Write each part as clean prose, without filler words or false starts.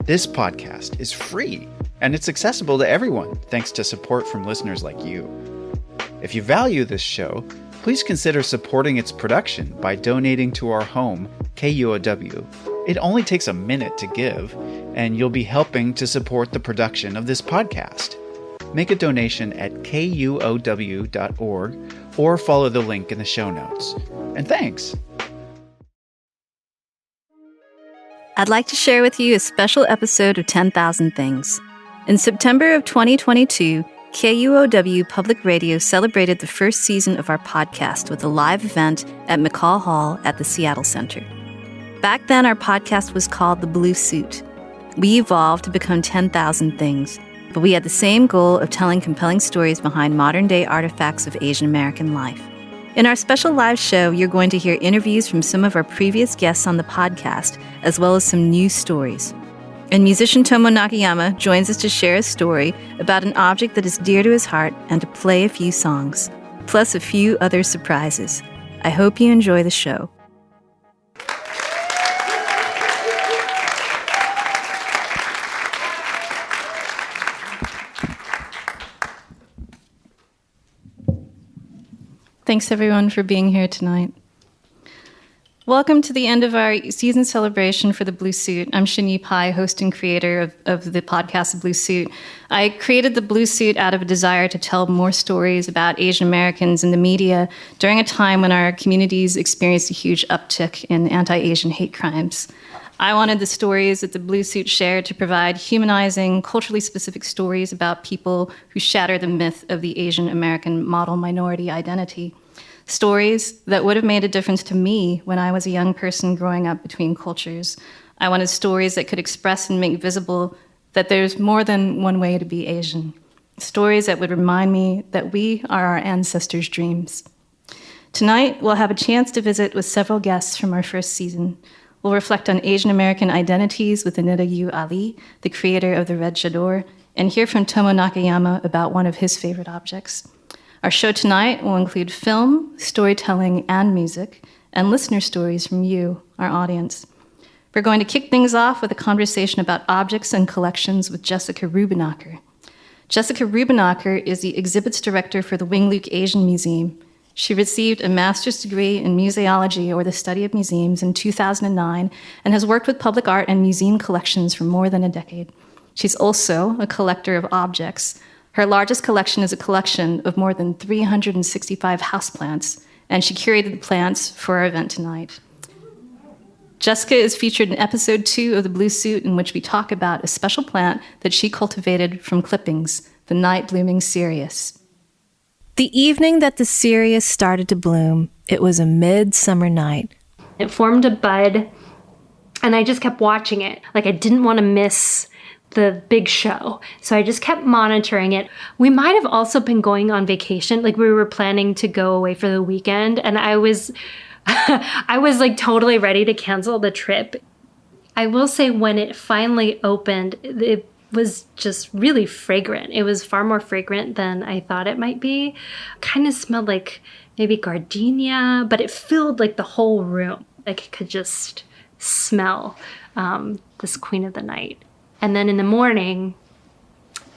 This podcast is free, and it's accessible to everyone thanks to support from listeners like you. If you value this show, please consider supporting its production by donating to our home, KUOW. It only takes a minute to give, and you'll be helping to support the production of this podcast. Make a donation at kuow.org or follow the link in the show notes. And thanks! I'd like to share with you a special episode of 10,000 Things. In September of 2022, KUOW Public Radio celebrated the first season of our podcast with a live event at McCaw Hall at the Seattle Center. Back then, our podcast was called The Blue Suit. We evolved to become 10,000 Things, but we had the same goal of telling compelling stories behind modern-day artifacts of Asian American life. In our special live show, you're going to hear interviews from some of our previous guests on the podcast, as well as some new stories. And musician Tomo Nakayama joins us to share a story about an object that is dear to his heart and to play a few songs, plus a few other surprises. I hope you enjoy the show. Thanks everyone for being here tonight. Welcome to the end of our season celebration for The Blue Suit. I'm Shinyi Pai, host and creator of the podcast The Blue Suit. I created The Blue Suit out of a desire to tell more stories about Asian Americans in the media during a time when our communities experienced a huge uptick in anti-Asian hate crimes. I wanted the stories that The Blue Suit shared to provide humanizing, culturally specific stories about people who shatter the myth of the Asian American model minority identity. Stories that would have made a difference to me when I was a young person growing up between cultures. I wanted stories that could express and make visible that there's more than one way to be Asian. Stories that would remind me that we are our ancestors' dreams. Tonight, we'll have a chance to visit with several guests from our first season. We'll reflect on Asian American identities with Anita Yu Ali, the creator of the Red Chador, and hear from Tomo Nakayama about one of his favorite objects. Our show tonight will include film, storytelling, and music, and listener stories from you, our audience. We're going to kick things off with a conversation about objects and collections with Jessica Rubenacher. Jessica Rubenacher is the exhibits director for the Wing Luke Asian Museum. She received a master's degree in museology, or the study of museums, in 2009, and has worked with public art and museum collections for more than a decade. She's also a collector of objects. Her largest collection is a collection of more than 365 houseplants, and she curated the plants for our event tonight. Jessica is featured in episode 2 of The Blue Suit, in which we talk about a special plant that she cultivated from clippings, the night-blooming cereus. The evening that the cereus started to bloom, it was a midsummer night. It formed a bud, and I just kept watching it. Like, I didn't want to miss the big show. So I just kept monitoring it. We might have also been going on vacation. Like, we were planning to go away for the weekend, and I was like totally ready to cancel the trip. I will say, when it finally opened, it was just really fragrant. It was far more fragrant than I thought it might be. Kind of smelled like maybe gardenia, but it filled like the whole room. Like, it could just smell this Queen of the Night. And then in the morning,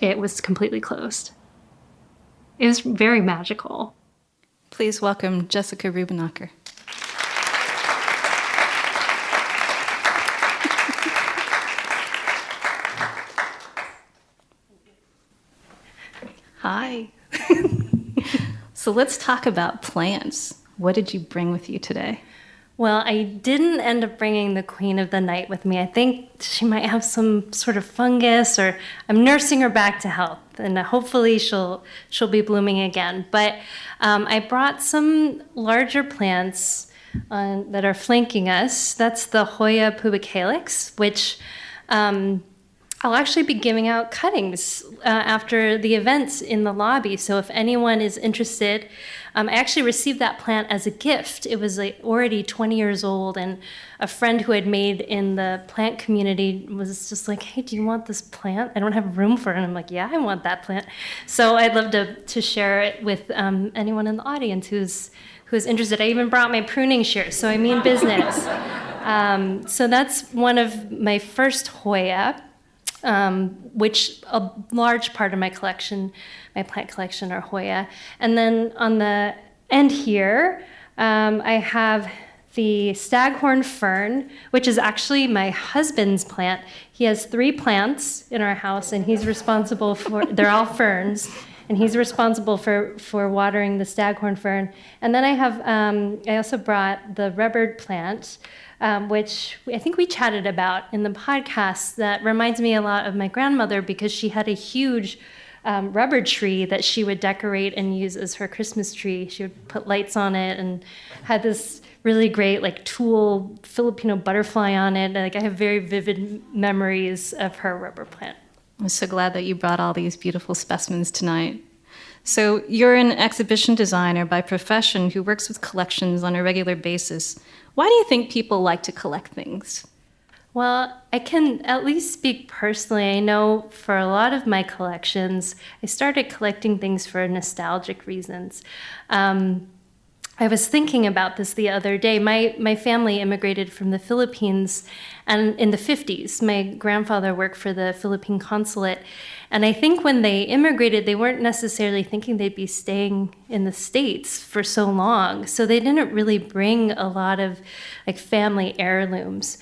it was completely closed. It was very magical. Please welcome Jessica Rubenacher. Hi. So let's talk about plants. What did you bring with you today? Well, I didn't end up bringing the Queen of the Night with me. I think she might have some sort of fungus, or I'm nursing her back to health, and hopefully she'll be blooming again. But I brought some larger plants that are flanking us. That's the Hoya pubicalyx, which I'll actually be giving out cuttings after the events in the lobby. So if anyone is interested, I actually received that plant as a gift. It was like already 20 years old, and a friend who had made in the plant community was just like, hey, do you want this plant? I don't have room for it. And I'm like, yeah, I want that plant. So I'd love to share it with anyone in the audience who's interested. I even brought my pruning shears, so I mean business. So that's one of my first Hoya. which a large part of my collection, my plant collection, are Hoya. And then on the end here, I have the staghorn fern, which is actually my husband's plant. He has 3 plants in our house, and he's responsible for, they're all ferns, and he's responsible for watering the staghorn fern. And then I have, I also brought the rubbard plant, which I think we chatted about in the podcast, that reminds me a lot of my grandmother because she had a huge rubber tree that she would decorate and use as her Christmas tree. She would put lights on it and had this really great like tulle Filipino butterfly on it. Like, I have very vivid memories of her rubber plant. I'm so glad that you brought all these beautiful specimens tonight. So you're an exhibition designer by profession who works with collections on a regular basis. Why do you think people like to collect things? Well, I can at least speak personally. I know for a lot of my collections, I started collecting things for nostalgic reasons. I was thinking about this the other day. My family immigrated from the Philippines, and in the 50s, my grandfather worked for the Philippine consulate. And I think when they immigrated, they weren't necessarily thinking they'd be staying in the States for so long. So they didn't really bring a lot of like family heirlooms.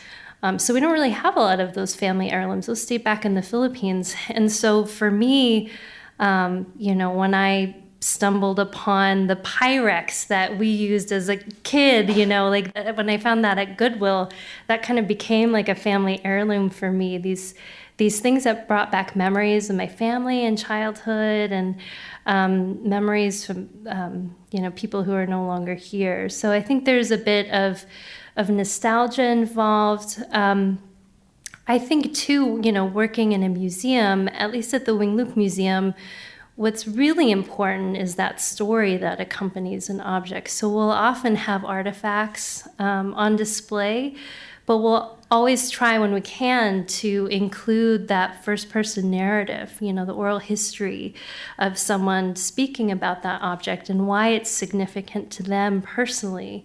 So we don't really have a lot of those family heirlooms. Those stay back in the Philippines. And so for me, when I stumbled upon the Pyrex that we used as a kid, like when I found that at Goodwill, that kind of became like a family heirloom for me. These things that brought back memories of my family and childhood, and memories from people who are no longer here. So I think there's a bit of nostalgia involved. I think too, working in a museum, at least at the Wing Luke Museum, what's really important is that story that accompanies an object. So we'll often have artifacts on display, but we'll always try when we can to include that first-person narrative, the oral history of someone speaking about that object and why it's significant to them personally.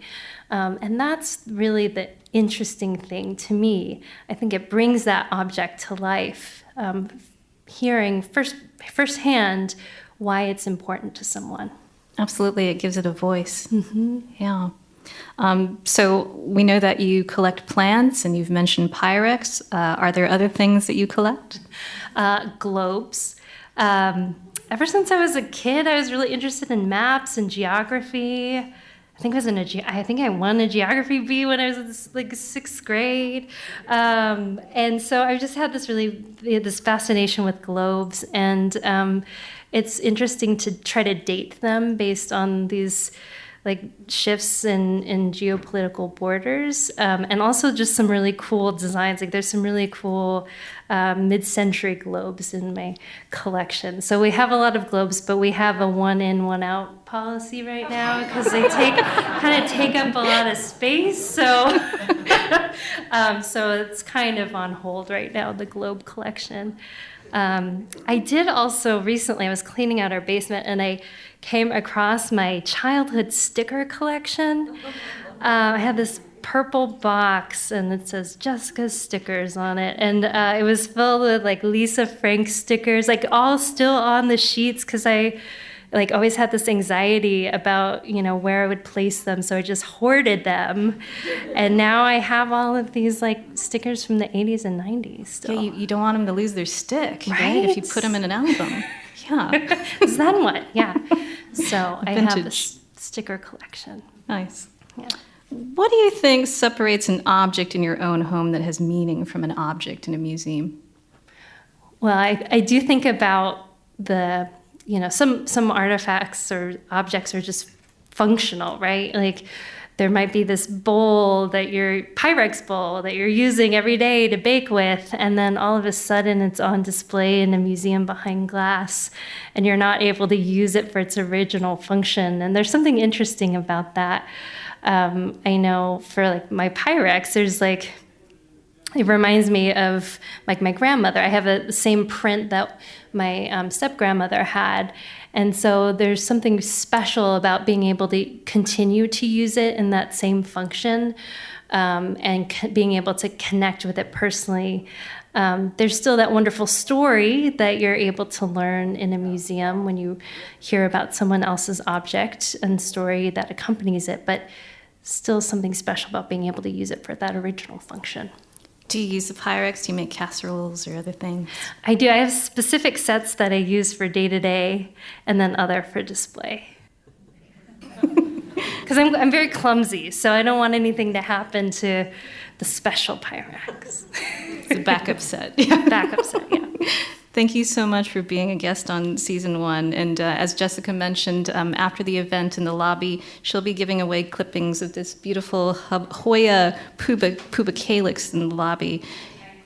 And that's really the interesting thing to me. I think it brings that object to life, hearing firsthand why it's important to someone. Absolutely, it gives it a voice. Mm-hmm. Yeah. So we know that you collect plants, and you've mentioned Pyrex. Are there other things that you collect? Globes. Ever since I was a kid, I was really interested in maps and geography. I think I won a geography bee when I was in sixth grade, and so I've just had this fascination with globes, and it's interesting to try to date them based on these shifts in geopolitical borders, and also just some really cool designs. There's some really cool mid-century globes in my collection. So we have a lot of globes, but we have a one-in, one-out policy right now because they kind of take up a lot of space. So so it's kind of on hold right now, the globe collection. I did also recently, I was cleaning out our basement, and I came across my childhood sticker collection. I had this purple box, and it says Jessica's stickers on it, and it was filled with Lisa Frank stickers, all still on the sheets, because I always had this anxiety about where I would place them, so I just hoarded them, and now I have all of these stickers from the 80s and 90s still. Yeah, you don't want them to lose their stick, right? If you put them in an album. Yeah. Is that one? Yeah. So I Vintage. have this sticker collection. Nice. Yeah. What do you think separates an object in your own home that has meaning from an object in a museum? Well, I do think about the some artifacts or objects are just functional, right? There might be this bowl Pyrex bowl that you're using every day to bake with, and then all of a sudden it's on display in a museum behind glass, and you're not able to use it for its original function. And there's something interesting about that. I know for my Pyrex, there's it reminds me of my grandmother. I have the same print that my step-grandmother had. And so there's something special about being able to continue to use it in that same function, and being able to connect with it personally. There's still that wonderful story that you're able to learn in a museum when you hear about someone else's object and story that accompanies it, but still something special about being able to use it for that original function. Do you use the Pyrex? Do you make casseroles or other things? I do. I have specific sets that I use for day-to-day and then other for display. Because I'm very clumsy, so I don't want anything to happen to the special Pyrex. It's a backup set. Backup set, yeah. Thank you so much for being a guest on season 1. And as Jessica mentioned, after the event in the lobby, she'll be giving away clippings of this beautiful Hoya puba calyx in the lobby.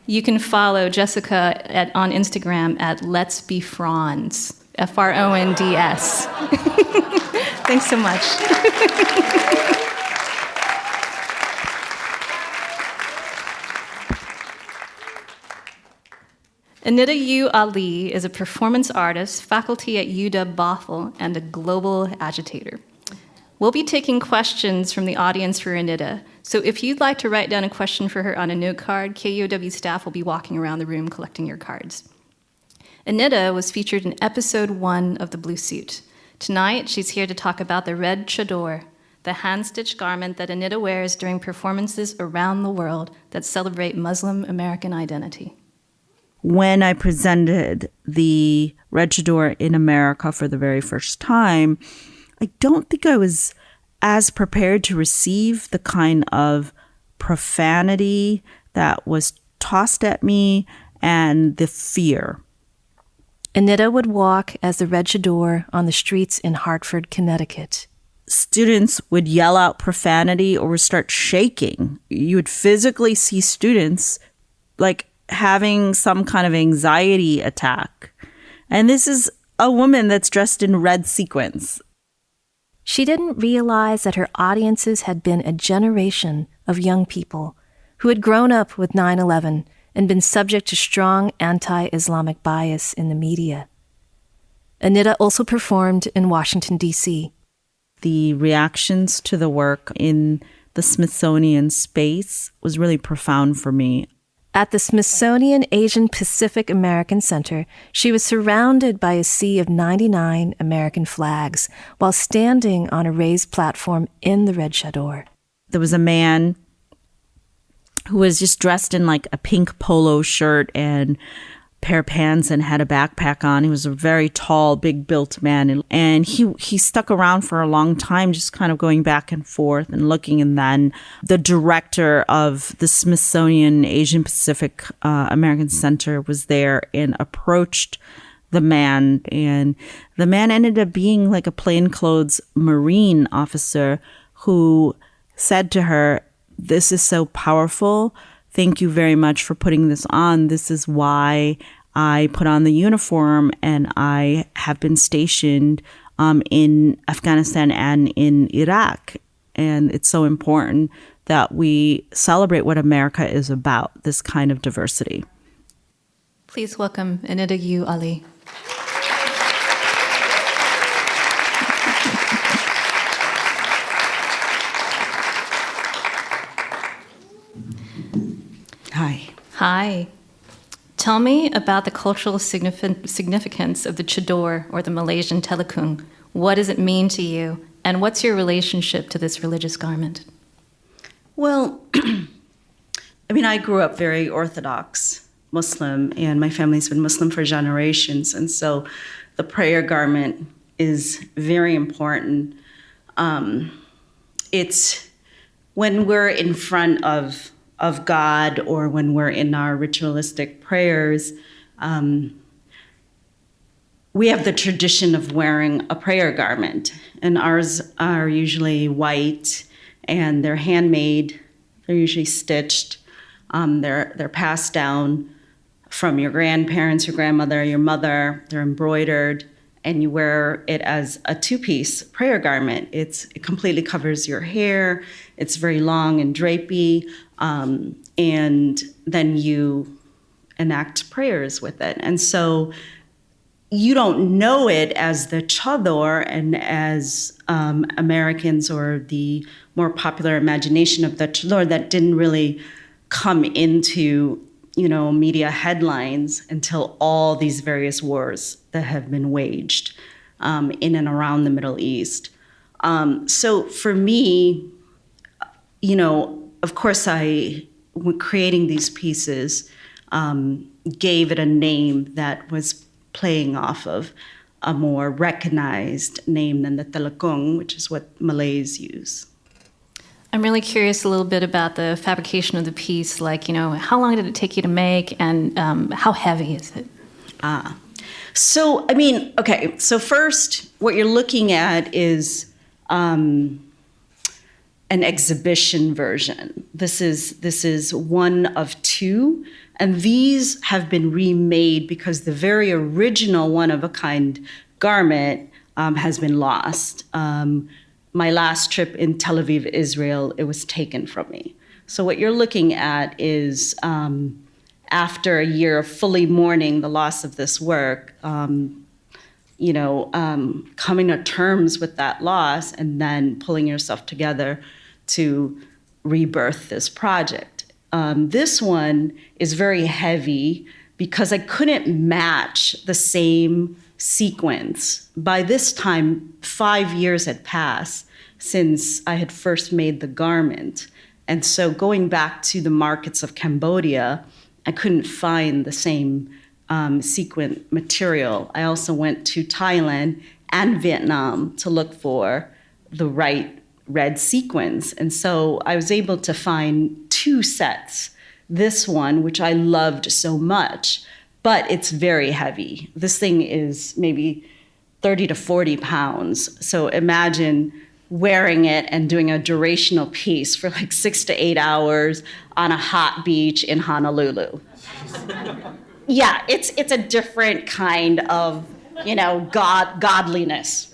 You can follow Jessica on Instagram at Let's Be Fronds, Fronds. Thanks so much. Anita Yu Ali is a performance artist, faculty at UW Bothell, and a global agitator. We'll be taking questions from the audience for Anita, so if you'd like to write down a question for her on a note card, KUOW staff will be walking around the room collecting your cards. Anita was featured in episode 1 of The Blue Suit. Tonight, she's here to talk about the red chador, the hand-stitched garment that Anita wears during performances around the world that celebrate Muslim American identity. When I presented the red chador in America for the very first time, I don't think I was as prepared to receive the kind of profanity that was tossed at me and the fear. Anita would walk as the red chador on the streets in Hartford, Connecticut. Students would yell out profanity or would start shaking. You would physically see students like having some kind of anxiety attack. And this is a woman that's dressed in red sequins. She didn't realize that her audiences had been a generation of young people who had grown up with 9/11 and been subject to strong anti-Islamic bias in the media. Anita also performed in Washington, D.C. The reactions to the work in the Smithsonian space was really profound for me. At the Smithsonian Asian Pacific American Center, she was surrounded by a sea of 99 American flags while standing on a raised platform in the red chador. There was a man who was just dressed in like a pink polo shirt and pair of pants and had a backpack on. He was a very tall, big-built man. And he stuck around for a long time, just kind of going back and forth and looking. And then the director of the Smithsonian Asian Pacific American Center was there and approached the man. And the man ended up being like a plainclothes Marine officer who said to her, "This is so powerful. Thank you very much for putting this on. This is why I put on the uniform and I have been stationed in Afghanistan and in Iraq. And it's so important that we celebrate what America is about, this kind of diversity." Please welcome Anita Yu Ali. Hi. Hi. Tell me about the cultural significance of the chador, or the Malaysian telekung. What does it mean to you, and what's your relationship to this religious garment? Well, I mean, I grew up very Orthodox Muslim, and my family's been Muslim for generations, and so the prayer garment is very important. It's when we're in front of God, or when we're in our ritualistic prayers, we have the tradition of wearing a prayer garment. And ours are usually white, and they're handmade. They're usually stitched. They're passed down from your grandparents, your grandmother, your mother. They're embroidered, and you wear it as a two-piece prayer garment. It completely covers your hair. It's very long and drapey. And then you enact prayers with it. And so you don't know it as the chador, and as Americans, or the more popular imagination of the chador, that didn't really come into media headlines until all these various wars that have been waged in and around the Middle East. So for me, of course, when creating these pieces, gave it a name that was playing off of a more recognized name than the Telekung, which is what Malays use. I'm really curious a little bit about the fabrication of the piece. Like, how long did it take you to make, and how heavy is it? So first, what you're looking at is an exhibition version. This is one of two, and these have been remade because the very original one-of-a-kind garment has been lost. My last trip in Tel Aviv, Israel, it was taken from me. So what you're looking at is after a year of fully mourning the loss of this work, coming to terms with that loss and then pulling yourself together to rebirth this project. This one is very heavy because I couldn't match the same sequence. By this time, 5 years had passed since I had first made the garment. And so going back to the markets of Cambodia, I couldn't find the same sequin material. I also went to Thailand and Vietnam to look for the right red sequins. And so I was able to find two sets. This one, which I loved so much, but it's very heavy. This thing is maybe 30 to 40 pounds. So imagine wearing it and doing a durational piece for like 6 to 8 hours on a hot beach in Honolulu. Yeah, it's a different kind of, godliness.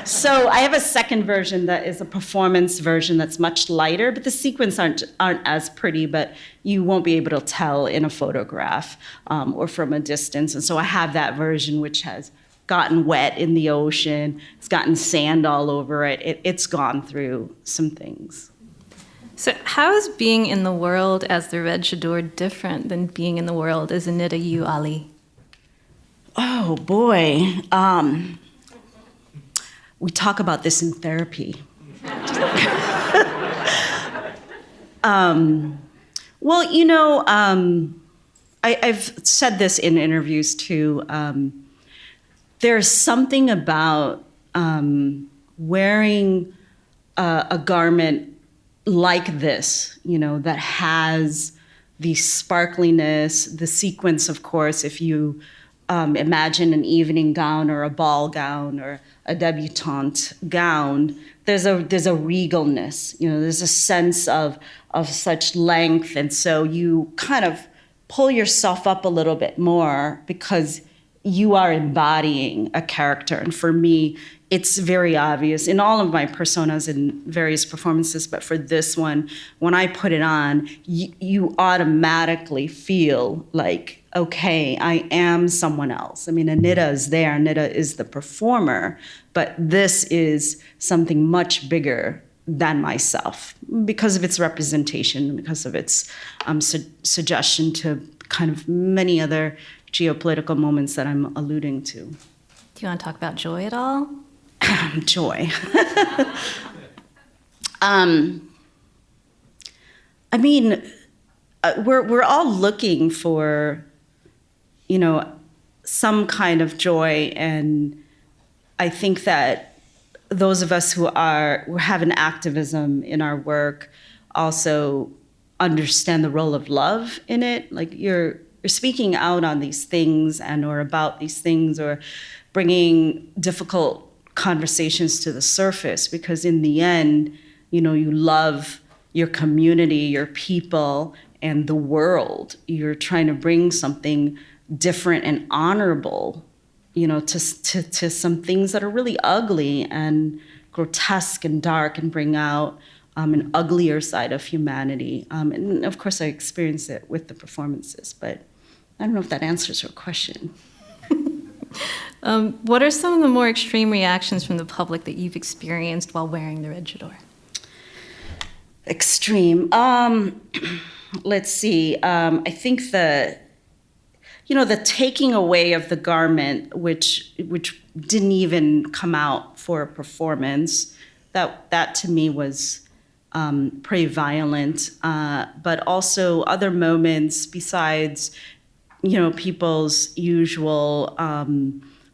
So I have a second version that is a performance version that's much lighter, but the sequins aren't as pretty, but you won't be able to tell in a photograph or from a distance. And so I have that version, which has gotten wet in the ocean. It's gotten sand all over it. It's gone through some things. So how is being in the world as the Red Chador different than being in the world as Anita Yu Ali? Oh, boy. We talk about this in therapy. I've said this in interviews too. There's something about wearing a garment like this, that has the sparkliness, the sequence, of course, if you imagine an evening gown or a ball gown or a debutante gown, there's a regalness, there's a sense of such length. And so you kind of pull yourself up a little bit more because you are embodying a character. And for me, it's very obvious in all of my personas in various performances, but for this one, when I put it on, you automatically feel like, okay, I am someone else. I mean, Anita is there, Anita is the performer, but this is something much bigger than myself because of its representation, because of its suggestion to kind of many other geopolitical moments that I'm alluding to. Do you want to talk about joy at all? Joy. We're all looking for, some kind of joy, and I think that those of us who have an activism in our work also understand the role of love in it. Like you're speaking out on these things or about these things or bringing difficult conversations to the surface because in the end, you love your community, your people, and the world. You're trying to bring something different and honorable, to some things that are really ugly and grotesque and dark and bring out an uglier side of humanity. And of course, I experience it with the performances, but I don't know if that answers your question. What are some of the more extreme reactions from the public that you've experienced while wearing the Red Chador? Extreme. let's see. I think the taking away of the garment, which didn't even come out for a performance, that to me was pretty violent. But also other moments besides, people's usual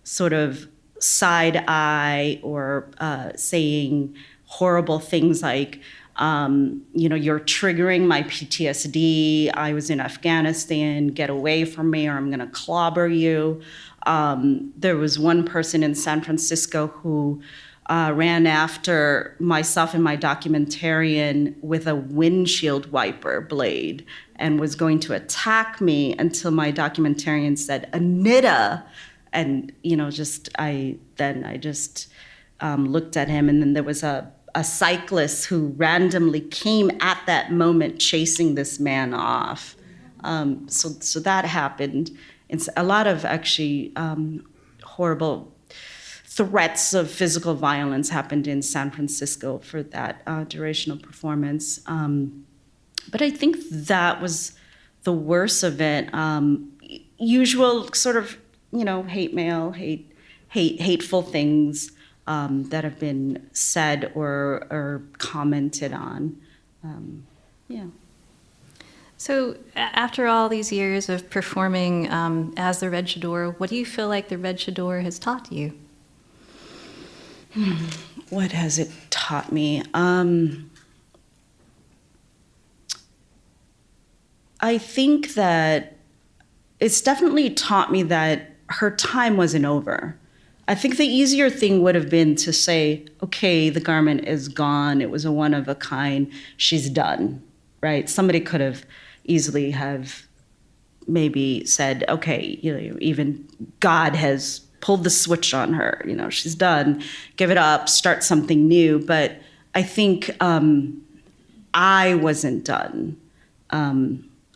sort of side eye or saying horrible things like, you're triggering my PTSD. I was in Afghanistan. Get away from me or I'm going to clobber you. There was one person in San Francisco who ran after myself and my documentarian with a windshield wiper blade and was going to attack me until my documentarian said, "Anita." And, I just looked at him, and then there was a cyclist who randomly came at that moment chasing this man off. So that happened. It's a lot of actually horrible threats of physical violence happened in San Francisco for that durational performance. But I think that was the worst of it. Usual sort of, hate mail, hateful things that have been said or commented on. Yeah. So after all these years of performing as the Red Chador, what do you feel like the Red Chador has taught you? What has it taught me? I think that it's definitely taught me that her time wasn't over. I think the easier thing would have been to say, okay, the garment is gone. It was a one of a kind. She's done, right? Somebody could have easily have maybe said, okay, even God has pulled the switch on her. She's done. Give it up. Start something new. But I think I wasn't done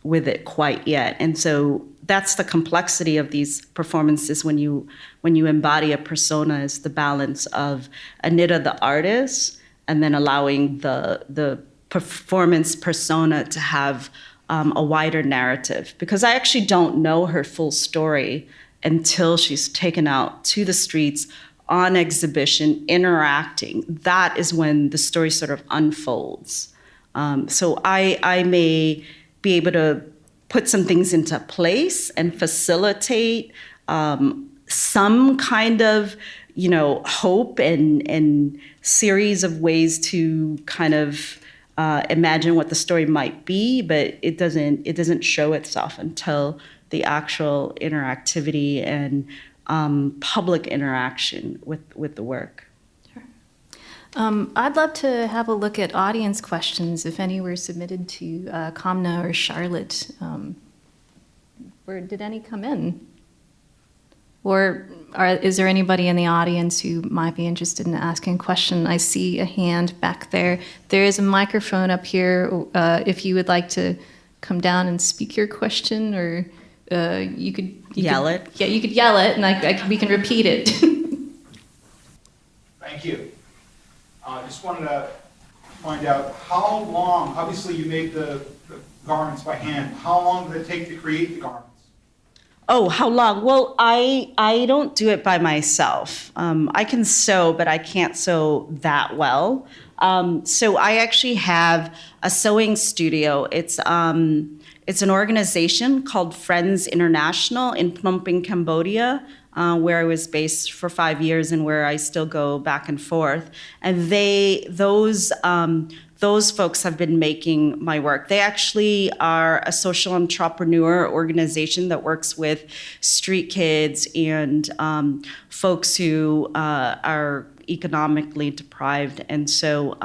with it quite yet. And so that's the complexity of these performances when you embody a persona, is the balance of Anita the artist and then allowing the performance persona to have a wider narrative. Because I actually don't know her full story until she's taken out to the streets on exhibition, interacting. That is when the story sort of unfolds. So I may be able to put some things into place and facilitate some kind of, hope and series of ways to kind of imagine what the story might be, but it doesn't show itself until the actual interactivity and public interaction with the work. I'd love to have a look at audience questions, if any were submitted to Kamna or Charlotte. Or did any come in? Or is there anybody in the audience who might be interested in asking a question? I see a hand back there. There is a microphone up here if you would like to come down and speak your question, or you could yell it. Yeah, you could yell it, and we can repeat it. Thank you. I just wanted to find out how long, obviously you made the garments by hand. How long did it take to create the garments? Oh, how long? Well, I don't do it by myself. I can sew, but I can't sew that well. So I actually have a sewing studio. It's an organization called Friends International in Phnom Penh, Cambodia, where I was based for 5 years and where I still go back and forth. And those folks have been making my work. They actually are a social entrepreneur organization that works with street kids and folks who are economically deprived. And so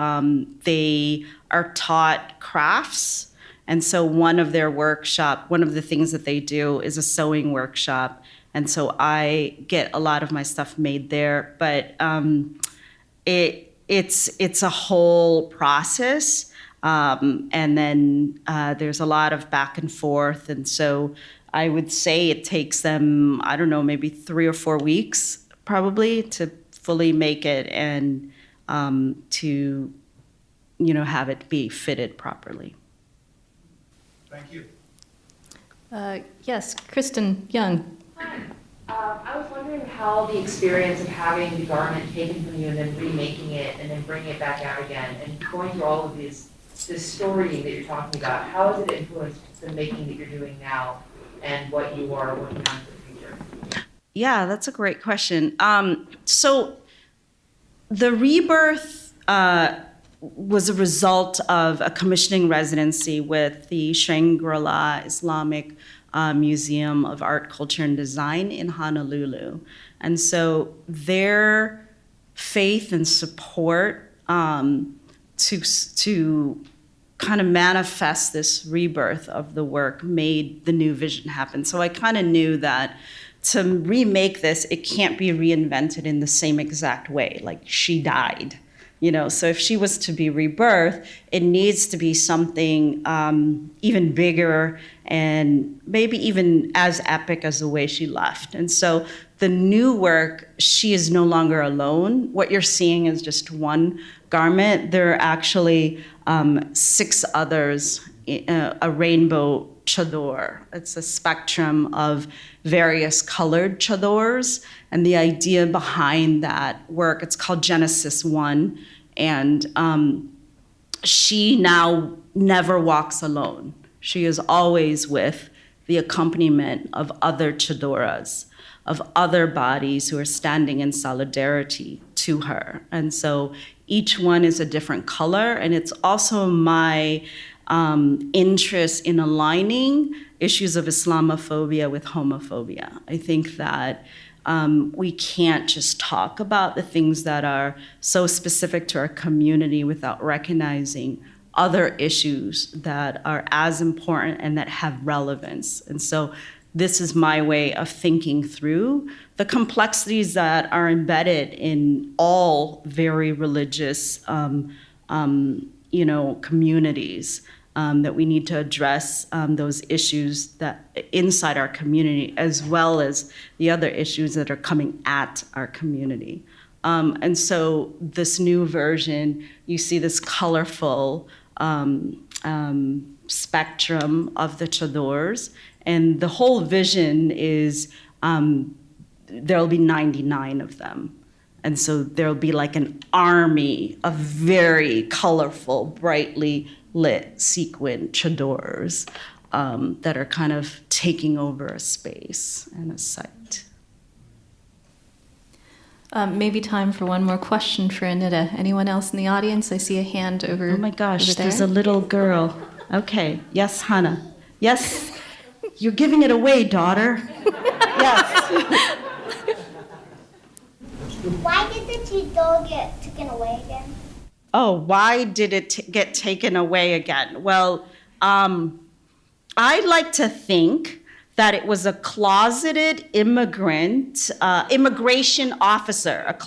they are taught crafts. And so one of the things that they do is a sewing workshop. And so I get a lot of my stuff made there. But it's a whole process. And then there's a lot of back and forth. And so I would say it takes them, I don't know, maybe 3 or 4 weeks probably to fully make it and to, have it be fitted properly. Thank you. Yes, Kristen Young. Hi. I was wondering how the experience of having the garment taken from you and then remaking it and then bringing it back out again and going through all of this storying that you're talking about, how has it influenced the making that you're doing now and what you are working on for the future? Yeah, that's a great question. So the rebirth was a result of a commissioning residency with the Shangri-La Islamic Museum of Art, Culture, and Design in Honolulu. And so their faith and support to kind of manifest this rebirth of the work made the new vision happen. So I kind of knew that to remake this, it can't be reinvented in the same exact way, like she died. So if she was to be rebirthed, it needs to be something even bigger and maybe even as epic as the way she left. And so the new work, she is no longer alone. What you're seeing is just one garment. There are actually 6 others, a rainbow chador. It's a spectrum of various colored chadors. And the idea behind that work, it's called Genesis 1. And she now never walks alone. She is always with the accompaniment of other chadoras, of other bodies who are standing in solidarity to her. And so each one is a different color. And it's also my interest in aligning issues of Islamophobia with homophobia. I think that we can't just talk about the things that are so specific to our community without recognizing other issues that are as important and that have relevance. And so this is my way of thinking through the complexities that are embedded in all very religious communities. That we need to address those issues that inside our community, as well as the other issues that are coming at our community. And so this new version, you see this colorful spectrum of the chadors, and the whole vision is there'll be 99 of them. And so there'll be like an army of very colorful, brightly lit sequin chadors that are kind of taking over a space and a site. Maybe time for one more question for Anita. Anyone else in the audience? I see a hand over. Oh my gosh, over there's there. a little girl. Okay, yes, Hannah. Yes, you're giving it away, daughter. Yes. Why did the Tudor get taken away again? Oh, why did it get taken away again? Well, I like to think that it was a closeted immigration officer at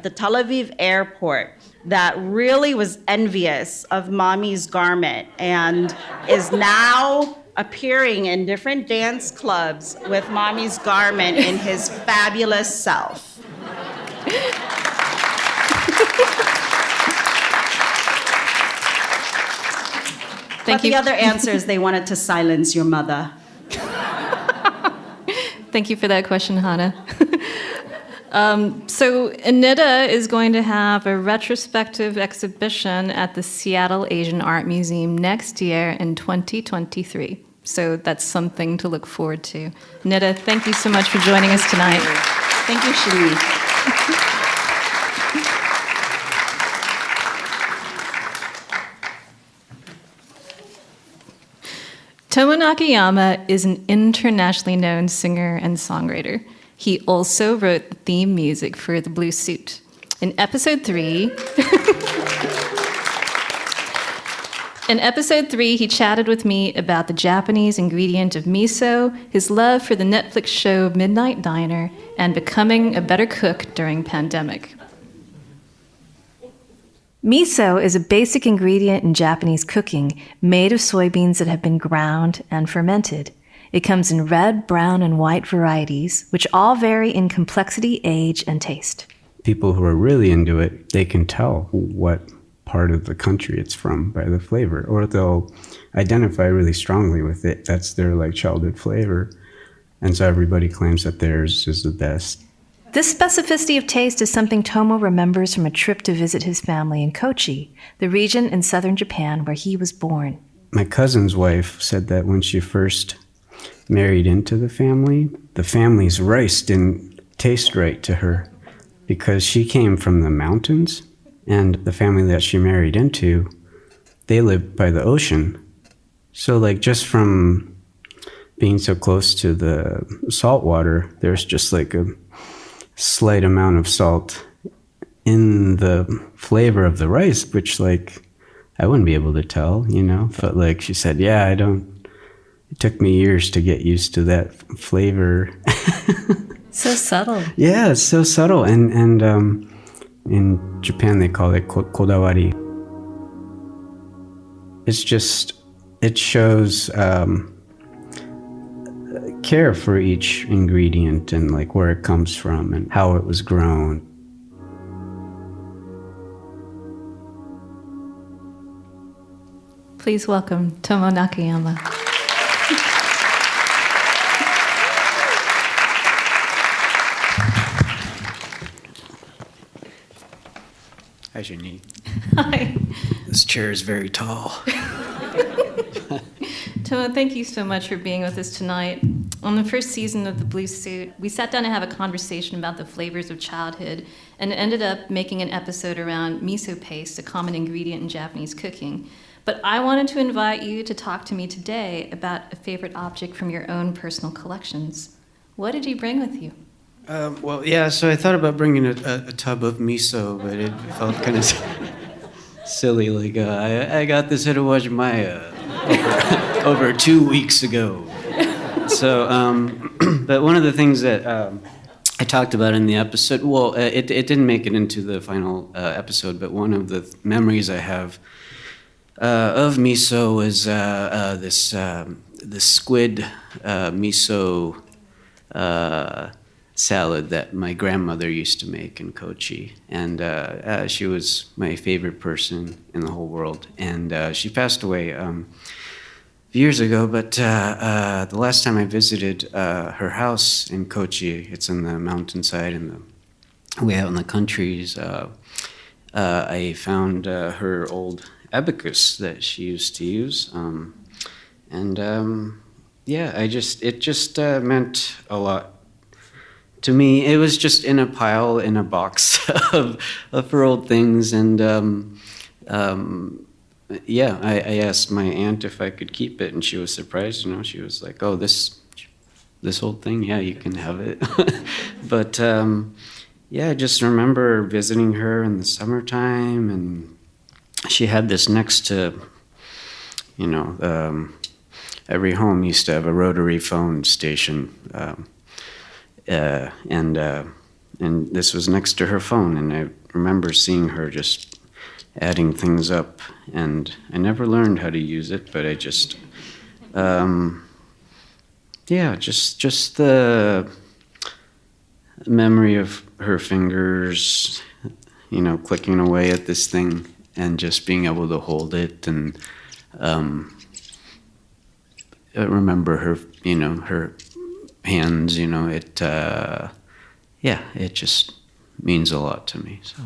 the Tel Aviv airport that really was envious of Mommy's garment and is now appearing in different dance clubs with Mommy's garment in his fabulous self. But the other answer is they wanted to silence your mother. Thank you for that question, Hannah. So Anita is going to have a retrospective exhibition at the Seattle Asian Art Museum next year in 2023. So that's something to look forward to. Anita, thank you so much for joining us tonight. Thank you, Shani. Tomo Nakayama is an internationally known singer and songwriter. He also wrote the theme music for The Blue Suit. In episode 3, he chatted with me about the Japanese ingredient of miso, his love for the Netflix show Midnight Diner, and becoming a better cook during pandemic. Miso is a basic ingredient in Japanese cooking made of soybeans that have been ground and fermented. It comes in red, brown, and white varieties, which all vary in complexity, age, and taste. People who are really into it, they can tell what part of the country it's from by the flavor, or they'll identify really strongly with it. That's their like childhood flavor. And so everybody claims that theirs is the best. This specificity of taste is something Tomo remembers from a trip to visit his family in Kochi, the region in southern Japan where he was born. My cousin's wife said that when she first married into the family's rice didn't taste right to her because she came from the mountains, and the family that she married into, they lived by the ocean. So like just from being so close to the salt water, there's just like a slight amount of salt in the flavor of the rice, which like I wouldn't be able to tell, you know. But like she said, yeah, it took me years to get used to that flavor. So subtle. Yeah, it's so subtle. And in Japan they call it kodawari. It's just, it shows care for each ingredient and like where it comes from and how it was grown. Please welcome Tomo Nakayama. Hi, Jenny. Hi. This chair is very tall. Tomo, thank you so much for being with us tonight. On the first season of The Blue Suit, we sat down to have a conversation about the flavors of childhood and ended up making an episode around miso paste, a common ingredient in Japanese cooking. But I wanted to invite you to talk to me today about a favorite object from your own personal collections. What did you bring with you? Well, yeah, so I thought about bringing a tub of miso, but it felt kind of silly. Like, I got this at Uwajimaya over 2 weeks ago. So, but one of the things that I talked about in the episode, well, it didn't make it into the final episode, but one of the memories I have of miso was this squid miso salad that my grandmother used to make in Kochi, and she was my favorite person in the whole world. And she passed away years ago, but the last time I visited her house in Kochi, it's in the mountainside and way out in the countries, I found her old abacus that she used to use, yeah, it just meant a lot to me. It was just in a pile in a box of her old things, and yeah, I asked my aunt if I could keep it, and she was surprised. You know, she was like, "Oh, this old thing, yeah, you can have it." But yeah, I just remember visiting her in the summertime, and she had this next to, you know, every home used to have a rotary phone station, and this was next to her phone, and I remember seeing her just adding things up, and I never learned how to use it, but I just, yeah, just the memory of her fingers, you know, clicking away at this thing and just being able to hold it, and I remember her, you know, her hands, you know, it, yeah, it just means a lot to me, so.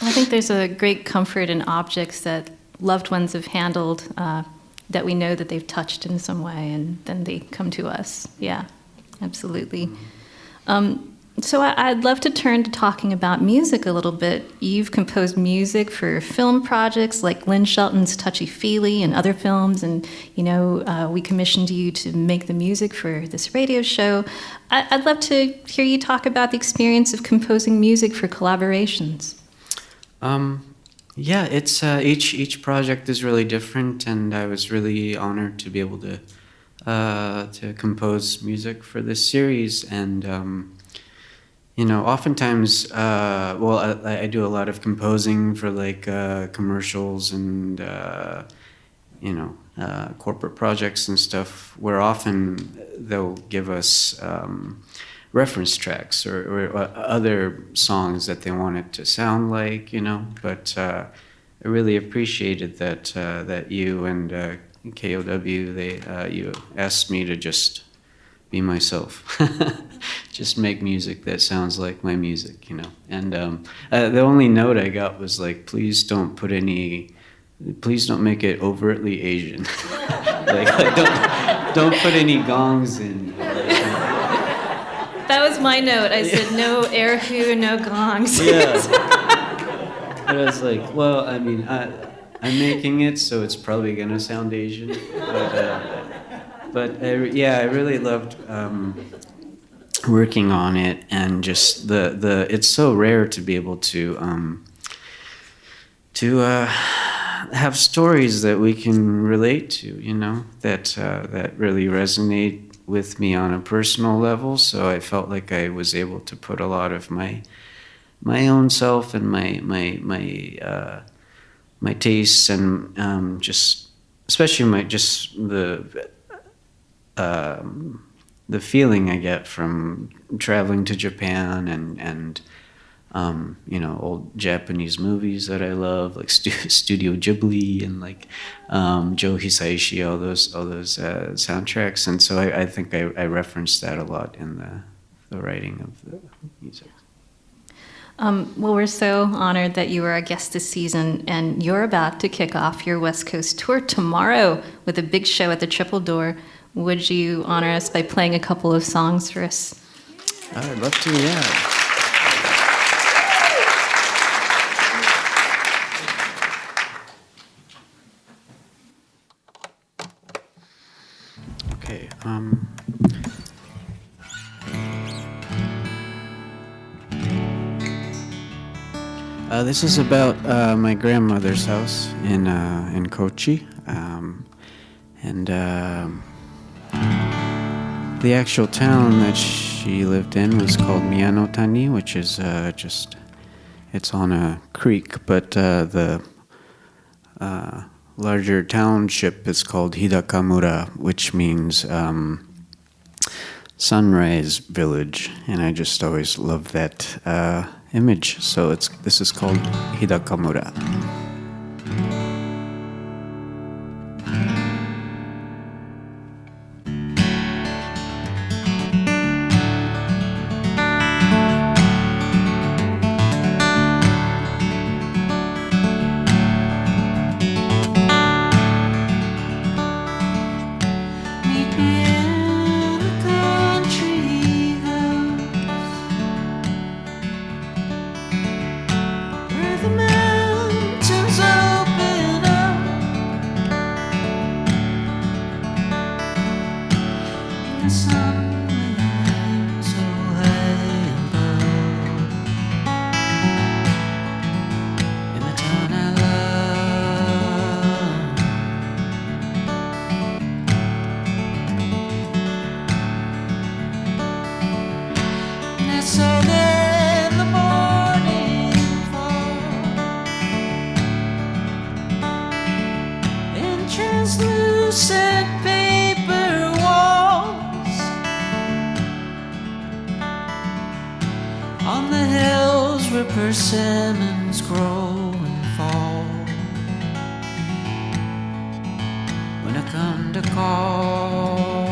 I think there's a great comfort in objects that loved ones have handled, that we know that they've touched in some way, and then they come to us. Yeah, absolutely. So I'd love to turn to talking about music a little bit. You've composed music for film projects like Lynn Shelton's Touchy Feely and other films, and you know, we commissioned you to make the music for this radio show. I'd love to hear you talk about the experience of composing music for collaborations. Yeah, it's each project is really different, and I was really honored to be able to compose music for this series. And you know, oftentimes, well, I do a lot of composing for like commercials and you know, corporate projects and stuff, where often they'll give us reference tracks or other songs that they want it to sound like, you know. But really appreciated that you and KUOW, you asked me to just be myself, just make music that sounds like my music, you know. And the only note I got was like, please don't make it overtly Asian. Like don't put any gongs in. That was my note. I said no air hu, no gongs. Yeah. But I was like, well, I mean, I'm making it, so it's probably gonna sound Asian. But I really loved working on it, and just the it's so rare to be able to have stories that we can relate to, you know, that really resonate with me on a personal level. So I felt like I was able to put a lot of my own self and my tastes and just especially the feeling I get from traveling to Japan and you know, old Japanese movies that I love, like Studio Ghibli and like Joe Hisaishi, all those soundtracks. And so I think I referenced that a lot in the writing of the music. Well, we're so honored that you were our guest this season, and you're about to kick off your West Coast tour tomorrow with a big show at the Triple Door. Would you honor us by playing a couple of songs for us? I'd love to, yeah. Okay, this is about my grandmother's house in Kochi, and the actual town that she lived in was called Miyanotani, which is it's on a creek, but the larger township is called Hidakamura, which means sunrise village, and I just always loved that image. So this is called Hidakamura. Translucent paper walls on the hills where persimmons grow and fall. When I come to call,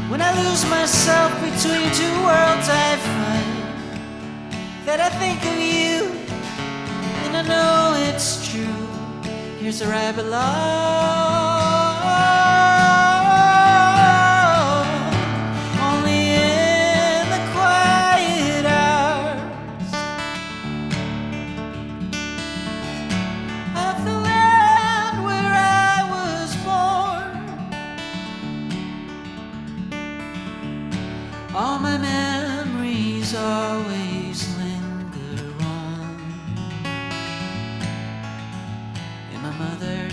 when I lose myself between two worlds, I find that I think of you, and I know it's true. Here's where I belong, only in the quiet hours of the land where I was born.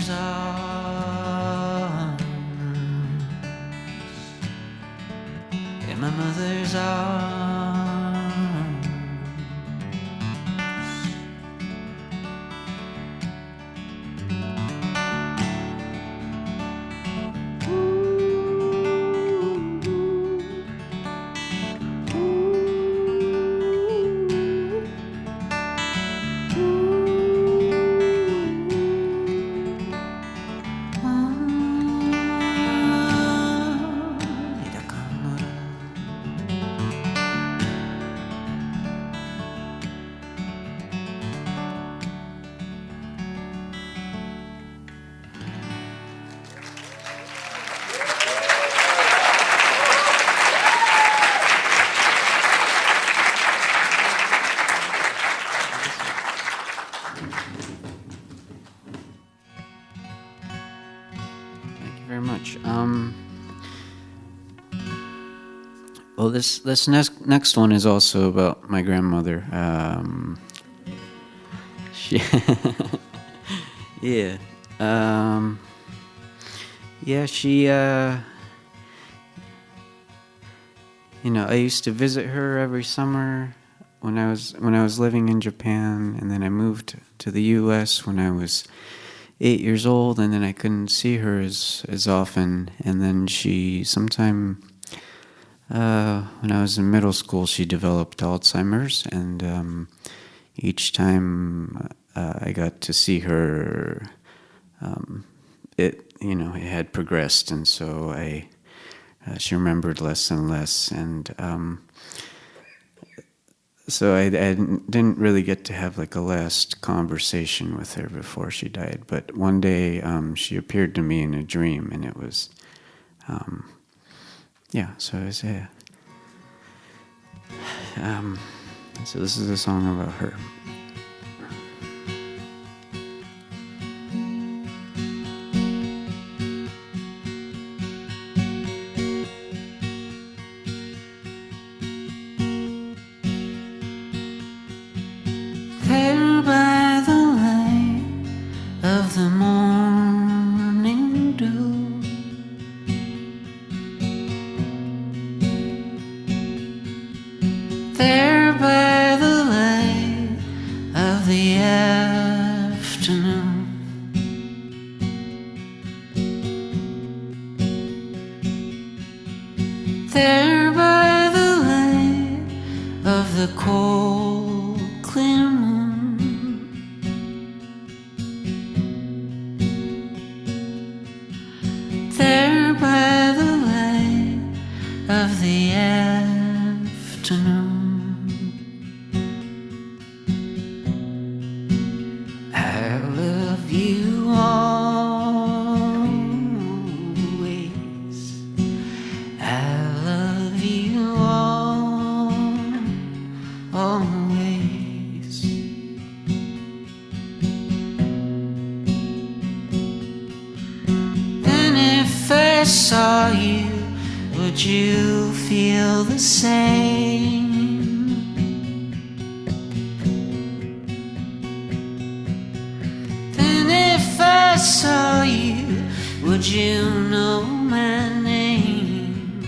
mother's arms. In my mother's arms. Very much. Well, this next one is also about my grandmother. She, yeah, yeah. She, I used to visit her every summer when I was living in Japan, and then I moved to the U.S. when I was 8 years old, and then I couldn't see her as often. And then she sometime when I was in middle school, she developed Alzheimer's, and each time I got to see her, it had progressed, and so she remembered less and less, and so I didn't really get to have like a last conversation with her before she died. But one day she appeared to me in a dream, and it was, so it was, so this is a song about her. There by the light of the morning dew, there by the light of the afternoon, there by the light of the cold clear moon, there by the light of the afternoon. I love you always. I love you always. And if I saw you, would you feel the same? Then if I saw you, would you know my name?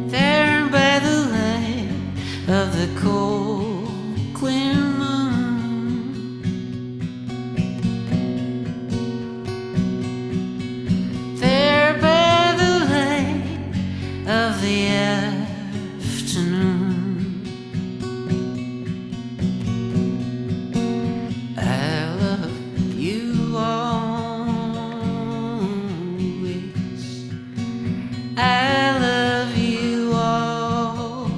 There by the light of the cold clear moon, there by the light of the afternoon, I love you always. I love you always.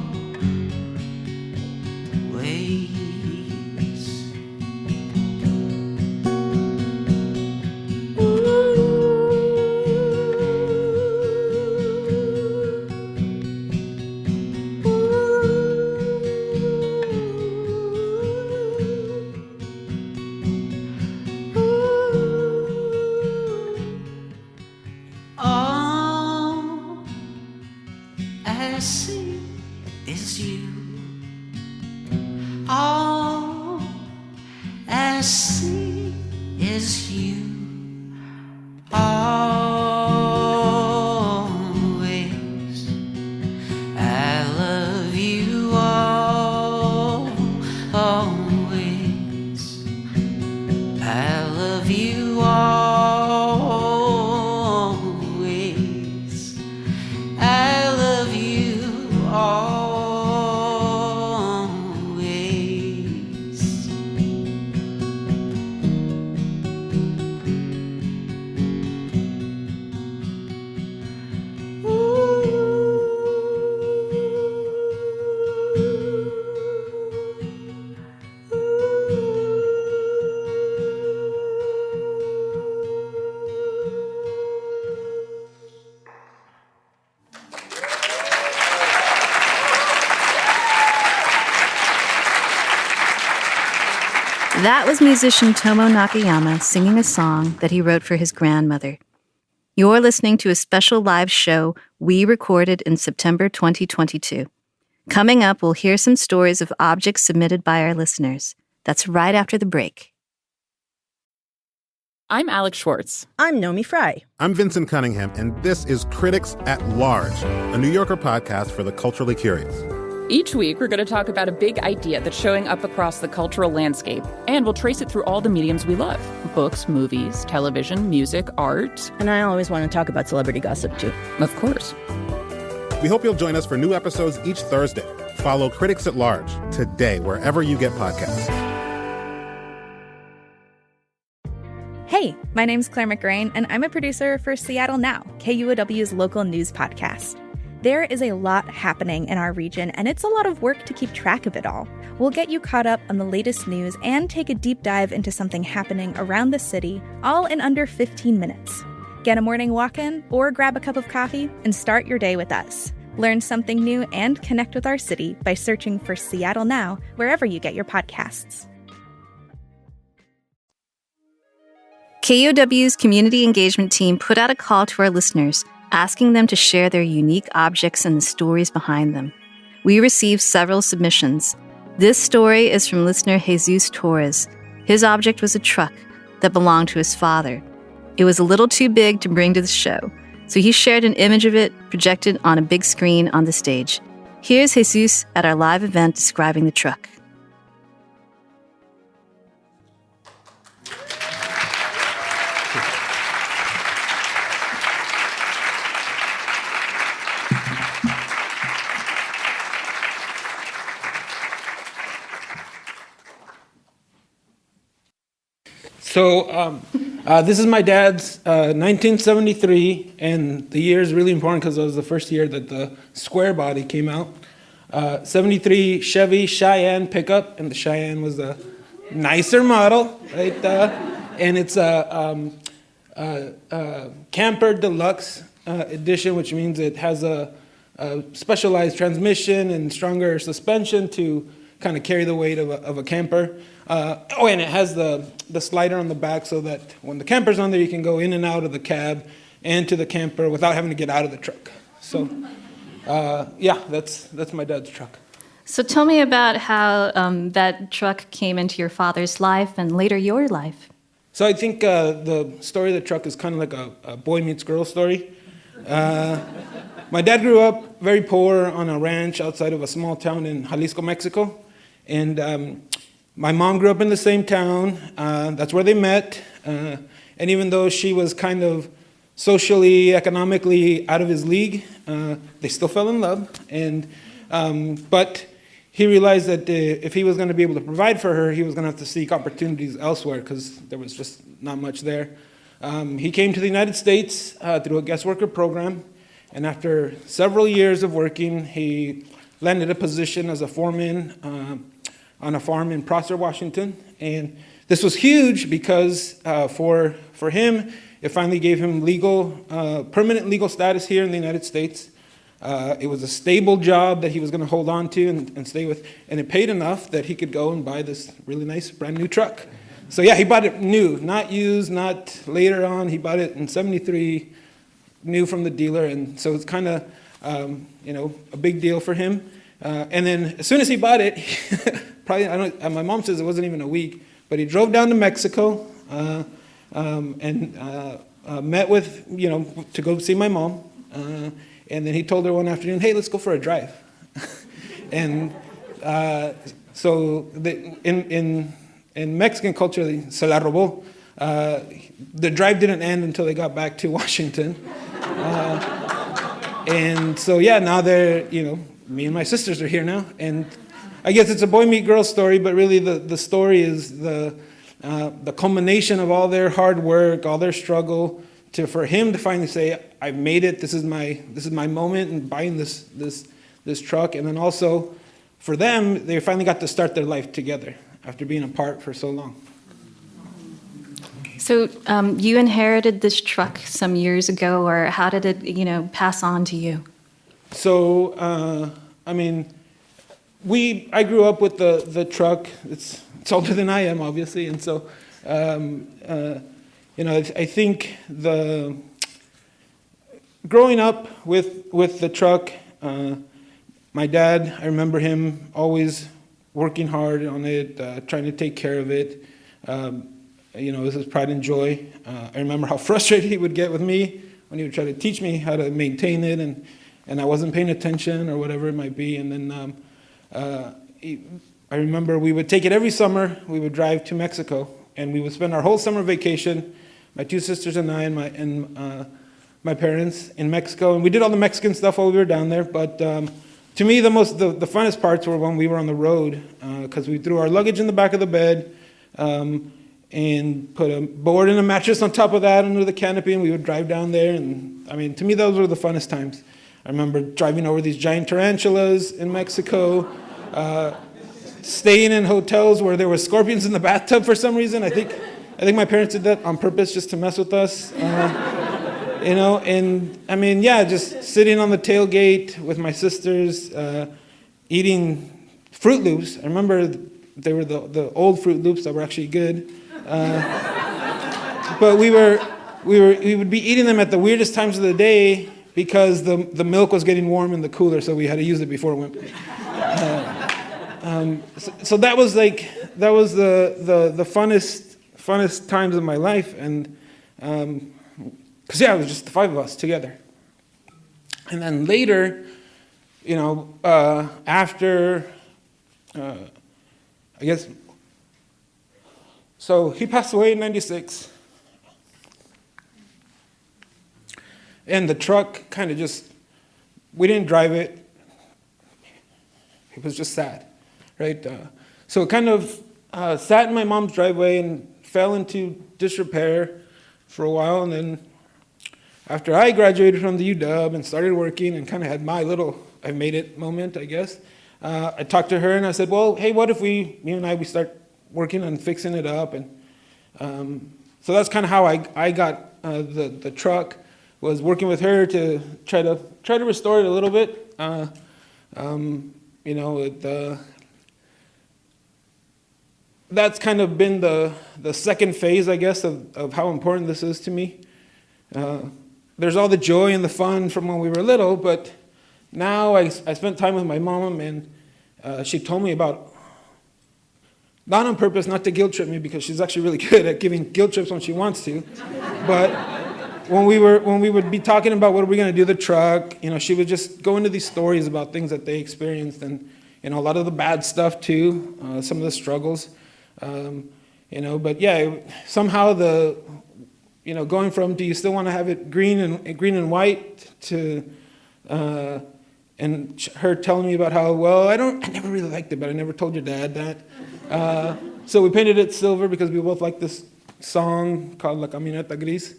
All I see is you. All see is you. Always, I love you always. I love you always. I love you always. That was musician Tomo Nakayama singing a song that he wrote for his grandmother. You're listening to a special live show we recorded in September 2022. Coming up, we'll hear some stories of objects submitted by our listeners. That's right after the break. I'm Alex Schwartz. I'm Nomi Fry. I'm Vincent Cunningham, and this is Critics at Large, a New Yorker podcast for the culturally curious. Each week, we're going to talk about a big idea that's showing up across the cultural landscape, and we'll trace it through all the mediums we love. Books, movies, television, music, art. And I always want to talk about celebrity gossip, too. Of course. We hope you'll join us for new episodes each Thursday. Follow Critics at Large today, wherever you get podcasts. Hey, my name's Claire McGrain, and I'm a producer for Seattle Now, KUOW's local news podcast. There is a lot happening in our region, and it's a lot of work to keep track of it all. We'll get you caught up on the latest news and take a deep dive into something happening around the city, all in under 15 minutes. Get a morning walk in or grab a cup of coffee and start your day with us. Learn something new and connect with our city by searching for Seattle Now wherever you get your podcasts. KUOW's community engagement team put out a call to our listeners, asking them to share their unique objects and the stories behind them. We received several submissions. This story is from listener Jesus Torres. His object was a truck that belonged to his father. It was a little too big to bring to the show, so he shared an image of it projected on a big screen on the stage. Here's Jesus at our live event describing the truck. So this is my dad's 1973, and the year is really important because it was the first year that the square body came out. 73 Chevy Cheyenne pickup, and the Cheyenne was a nicer model, right? And it's a camper deluxe edition, which means it has a specialized transmission and stronger suspension to kind of carry the weight of a camper. And it has the slider on the back so that when the camper's on there, you can go in and out of the cab and to the camper without having to get out of the truck. So, that's my dad's truck. So tell me about how that truck came into your father's life and later your life. So I think the story of the truck is kind of like a boy meets girl story. My dad grew up very poor on a ranch outside of a small town in Jalisco, Mexico. And my mom grew up in the same town. That's where they met. And even though she was kind of socially, economically out of his league, they still fell in love. And but he realized that if he was going to be able to provide for her, he was going to have to seek opportunities elsewhere because there was just not much there. He came to the United States through a guest worker program. And after several years of working, he landed a position as a foreman on a farm in Prosser, Washington. And this was huge because for him, it finally gave him permanent legal status here in the United States. It was a stable job that he was going to hold on to and stay with. And it paid enough that he could go and buy this really nice brand new truck. So yeah, he bought it new, not used, not later on. He bought it in 73, new from the dealer. And so it's kind of, a big deal for him. And then as soon as he bought it, my mom says it wasn't even a week, But he drove down to Mexico and met with, to go see my mom. And then he told her one afternoon, hey, let's go for a drive. And so in Mexican culture, se la robó. The drive didn't end until they got back to Washington. And so, now they're, me and my sisters are here now. And I guess it's a boy meet girl story, but really the story is the culmination of all their hard work, all their struggle, for him to finally say, I've made it, this is my moment in buying this truck. And then also for them, they finally got to start their life together after being apart for so long. So you inherited this truck some years ago, or how did it, pass on to you? So, I grew up with the truck. It's older than I am, obviously, and so, I think growing up with the truck, my dad, I remember him always working hard on it, trying to take care of it. This is pride and joy. I remember how frustrated he would get with me when he would try to teach me how to maintain it, and I wasn't paying attention or whatever it might be. And then I remember we would take it every summer. We would drive to Mexico, and we would spend our whole summer vacation, my two sisters and I and my parents in Mexico. And we did all the Mexican stuff while we were down there. But to me, the funnest parts were when we were on the road, because we threw our luggage in the back of the bed, and put a board and a mattress on top of that under the canopy, and we would drive down there. And to me, those were the funnest times. I remember driving over these giant tarantulas in Mexico, staying in hotels where there were scorpions in the bathtub for some reason. I think my parents did that on purpose just to mess with us. Just sitting on the tailgate with my sisters, eating Fruit Loops. I remember they were the old Fruit Loops that were actually good. But we would be eating them at the weirdest times of the day because the milk was getting warm in the cooler, so we had to use it before it went. So that was the funnest times of my life, and because it was just the five of us together. And then later, after I guess. So he passed away in 96. And the truck kind of we didn't drive it. It was just sad, right? So it kind of sat in my mom's driveway and fell into disrepair for a while. And then after I graduated from the UW and started working and kind of had my little I made it moment, I guess, I talked to her and I said, well, hey, what if you and I start working on fixing it up? And so that's kind of how I got the truck, was working with her to try to restore it a little bit. That's kind of been the second phase, I guess, of how important this is to me. There's all the joy and the fun from when we were little, but now I spent time with my mom, and she told me about, not on purpose, not to guilt trip me, because she's actually really good at giving guilt trips when she wants to, but when we would be talking about what are we going to do the truck, she would just go into these stories about things that they experienced, and a lot of the bad stuff too, some of the struggles, but yeah, somehow going from do you still want to have it green and white to and her telling me about how, well, I never really liked it, but I never told your dad that. So we painted it silver because we both liked this song called La Camioneta Gris.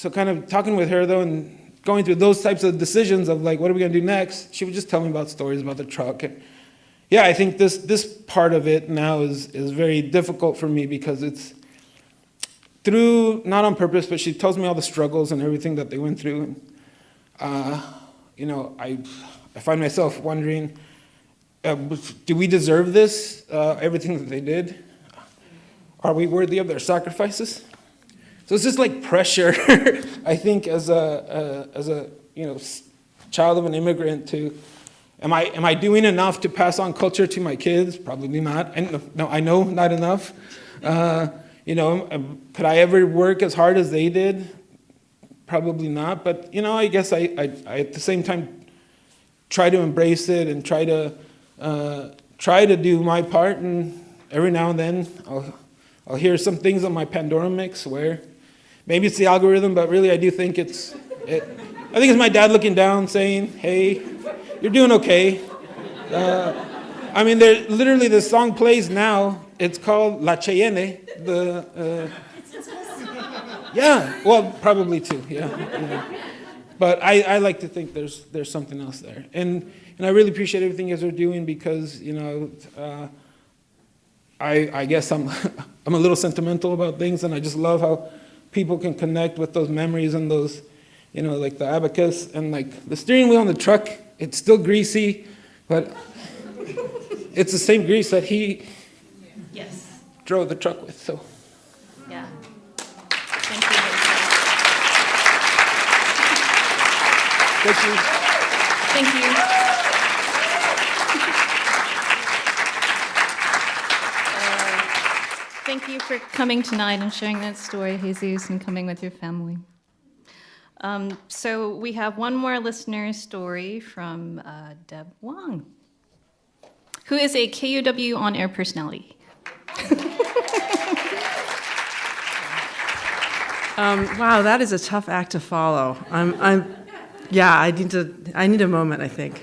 So kind of talking with her though, and going through those types of decisions of like, what are we going to do next? She would just tell me about stories about the truck. And yeah, I think this part of it now is very difficult for me because it's through, not on purpose, but she tells me all the struggles and everything that they went through. I find myself wondering, do we deserve this? Everything that they did? Are we worthy of their sacrifices? So it's just like pressure, I think, as a child of an immigrant to Am I doing enough to pass on culture to my kids? Probably not. I know not enough. Could I ever work as hard as they did? Probably not. But I guess I at the same time try to embrace it and try to do my part. And every now and then I'll hear some things on my Pandora mix where maybe it's the algorithm, but really I do think it's my dad looking down saying, "Hey, you're doing okay." Literally the song plays now. It's called La Cheyenne. Probably too. Yeah. But I like to think there's something else there, and I really appreciate everything you guys are doing because I guess I'm a little sentimental about things, and I just love how people can connect with those memories and those, like the abacus and like the steering wheel on the truck. It's still greasy, but it's the same grease that he drove the truck with. So yeah. Thank you. Thank you. Thank you. Thank you for coming tonight and sharing that story, Jesus, and coming with your family. So we have one more listener story from Deb Wong, who is a KUOW on-air personality. Wow, that is a tough act to follow. I need a moment, I think.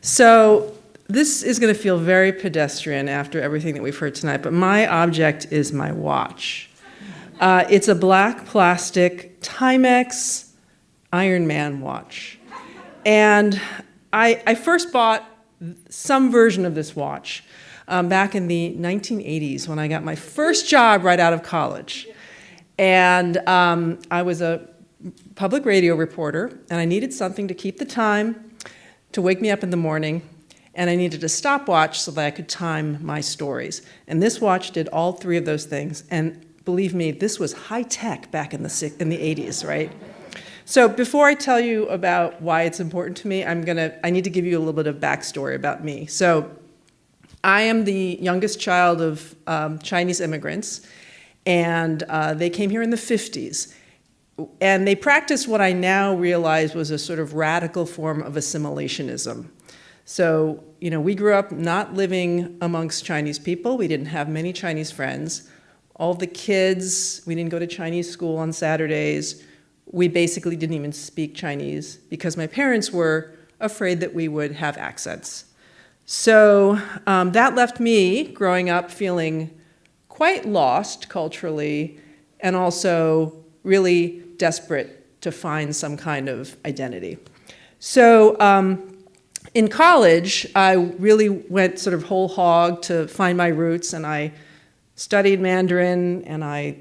So this is going to feel very pedestrian after everything that we've heard tonight, but my object is my watch. It's a black plastic Timex Iron Man watch. And I first bought some version of this watch back in the 1980s when I got my first job right out of college. And I was a public radio reporter, and I needed something to keep the time, to wake me up in the morning, and I needed a stopwatch so that I could time my stories. And this watch did all three of those things. And believe me, this was high tech back in the 80s, right? So before I tell you about why it's important to me, I need to give you a little bit of backstory about me. So I am the youngest child of Chinese immigrants, and they came here in the 50s. And they practiced what I now realize was a sort of radical form of assimilationism. So, we grew up not living amongst Chinese people. We didn't have many Chinese friends. All the kids, we didn't go to Chinese school on Saturdays. We basically didn't even speak Chinese because my parents were afraid that we would have accents. So that left me growing up feeling quite lost culturally and also really desperate to find some kind of identity. So in college, I really went sort of whole hog to find my roots, and I studied Mandarin, and I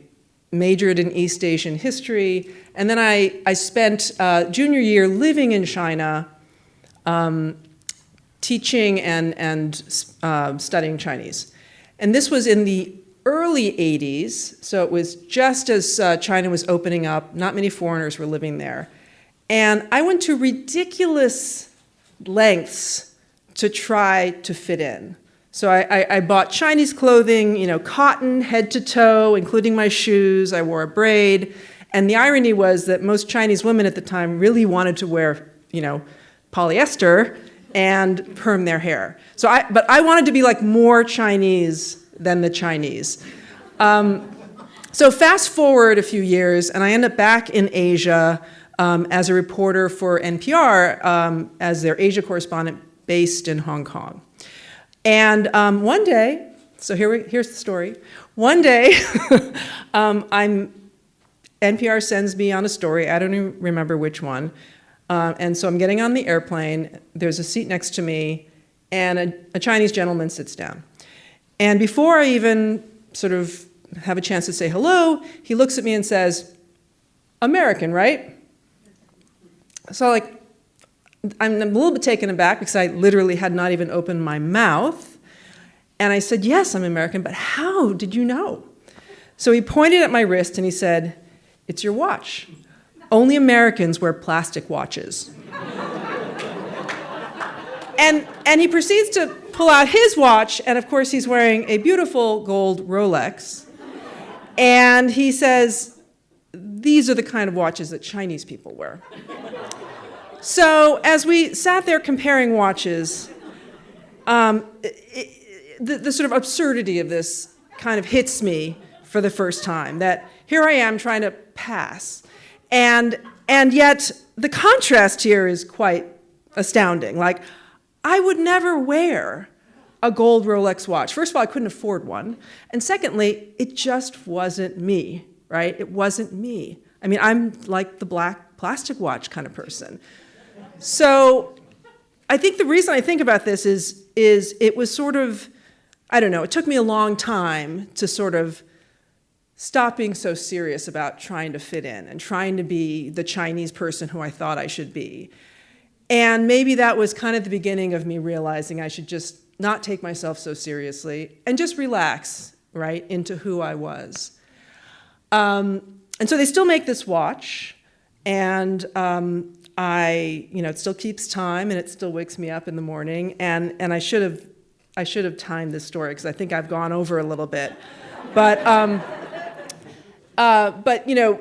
majored in East Asian history, and then I spent junior year living in China, teaching and studying Chinese. And this was in the early 80s, so it was just as China was opening up. Not many foreigners were living there. And I went to ridiculous lengths to try to fit in. So I bought Chinese clothing, cotton head to toe, including my shoes. I wore a braid. And the irony was that most Chinese women at the time really wanted to wear, polyester and perm their hair. But I wanted to be like more Chinese than the Chinese. So fast forward a few years, and I end up back in Asia as a reporter for NPR as their Asia correspondent based in Hong Kong. And one day, so here's the story. One day, NPR sends me on a story. I don't even remember which one. And so I'm getting on the airplane. There's a seat next to me, and a Chinese gentleman sits down. And before I even sort of have a chance to say hello, he looks at me and says, "American, right?" So I'm a little bit taken aback because I literally had not even opened my mouth. And I said, "Yes, I'm American, but how did you know?" So he pointed at my wrist and he said, "It's your watch. Only Americans wear plastic watches." And he proceeds to pull out his watch, and of course he's wearing a beautiful gold Rolex. And he says, these are the kind of watches that Chinese people wear. So as we sat there comparing watches, the sort of absurdity of this kind of hits me for the first time, that here I am trying to pass. And yet the contrast here is quite astounding. Like, I would never wear a gold Rolex watch. First of all, I couldn't afford one. And secondly, it just wasn't me, right? It wasn't me. I mean, I'm like the black plastic watch kind of person. So I think the reason I think about this is it was sort of, I don't know, it took me a long time to sort of stop being so serious about trying to fit in and trying to be the Chinese person who I thought I should be. And maybe that was kind of the beginning of me realizing I should just not take myself so seriously and just relax, right, into who I was. And so they still make this watch, and it still keeps time, and it still wakes me up in the morning. And I should have timed this story because I think I've gone over a little bit, but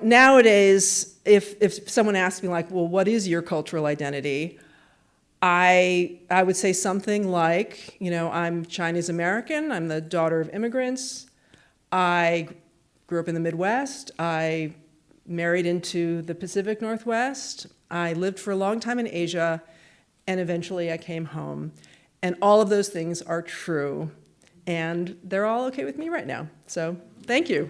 nowadays, if someone asks me like, well, what is your cultural identity? I would say something like, I'm Chinese American. I'm the daughter of immigrants. I grew up in the Midwest. I married into the Pacific Northwest. I lived for a long time in Asia, and eventually I came home. And all of those things are true, and they're all okay with me right now. So thank you.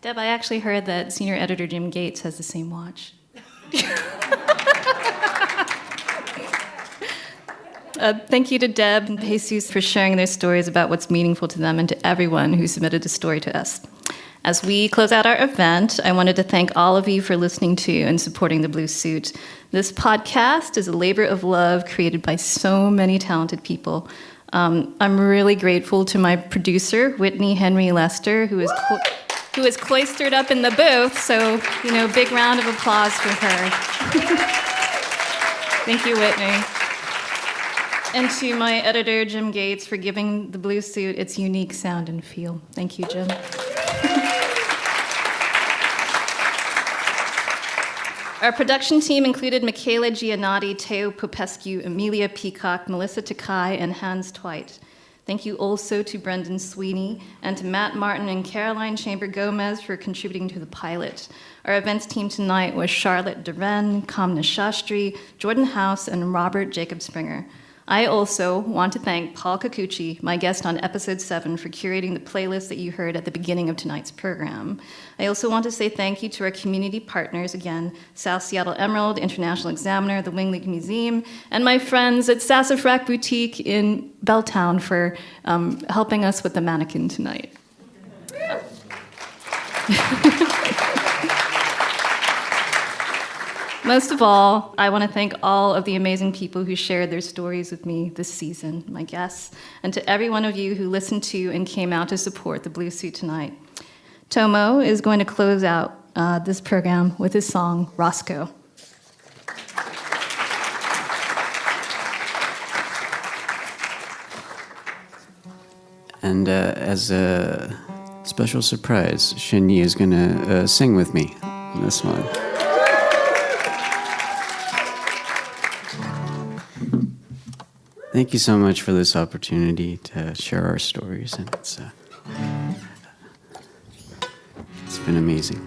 Deb, I actually heard that senior editor Jim Gates has the same watch. Thank you to Deb and Jesus for sharing their stories about what's meaningful to them, and to everyone who submitted a story to us. As we close out our event, I wanted to thank all of you for listening to and supporting the Blue Suit. This podcast is a labor of love created by so many talented people. I'm really grateful to my producer, Whitney Henry Lester, who is cloistered up in the booth, so, big round of applause for her. Thank you, Whitney. And to my editor, Jim Gates, for giving the Blue Suit its unique sound and feel. Thank you, Jim. Our production team included Michaela Giannotti, Teo Popescu, Amelia Peacock, Melissa Takai, and Hans Twite. Thank you also to Brendan Sweeney and to Matt Martin and Caroline Chamber-Gomez for contributing to the pilot. Our events team tonight was Charlotte Duren, Kamna Shastri, Jordan House, and Robert Jacob Springer. I also want to thank Paul Kikuchi, my guest on episode 7, for curating the playlist that you heard at the beginning of tonight's program. I also want to say thank you to our community partners, again, South Seattle Emerald, International Examiner, the Wing League Museum, and my friends at Sassafras Boutique in Belltown for helping us with the mannequin tonight. Most of all, I want to thank all of the amazing people who shared their stories with me this season, my guests, and to every one of you who listened to and came out to support the Blue Suit tonight. Tomo is going to close out this program with his song, Roscoe. And as a special surprise, Shinyi is going to sing with me on this one. Thank you so much for this opportunity to share our stories, and it's been amazing.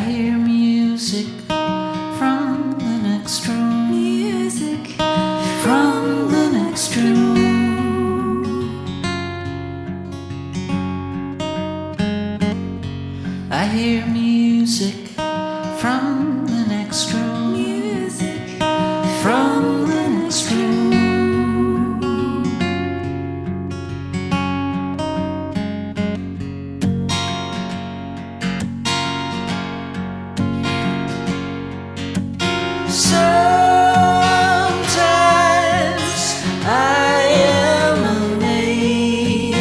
hear music from the next room. Music from the next room. I hear music from the next room. Music from the next room. Sometimes I am amazed.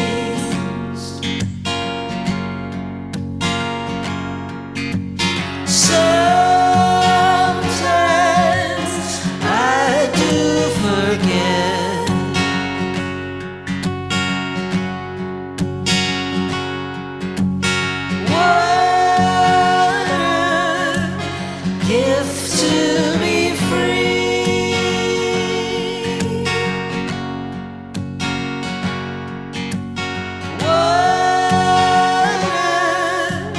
Sometimes I do forget. What a gift to be free. What a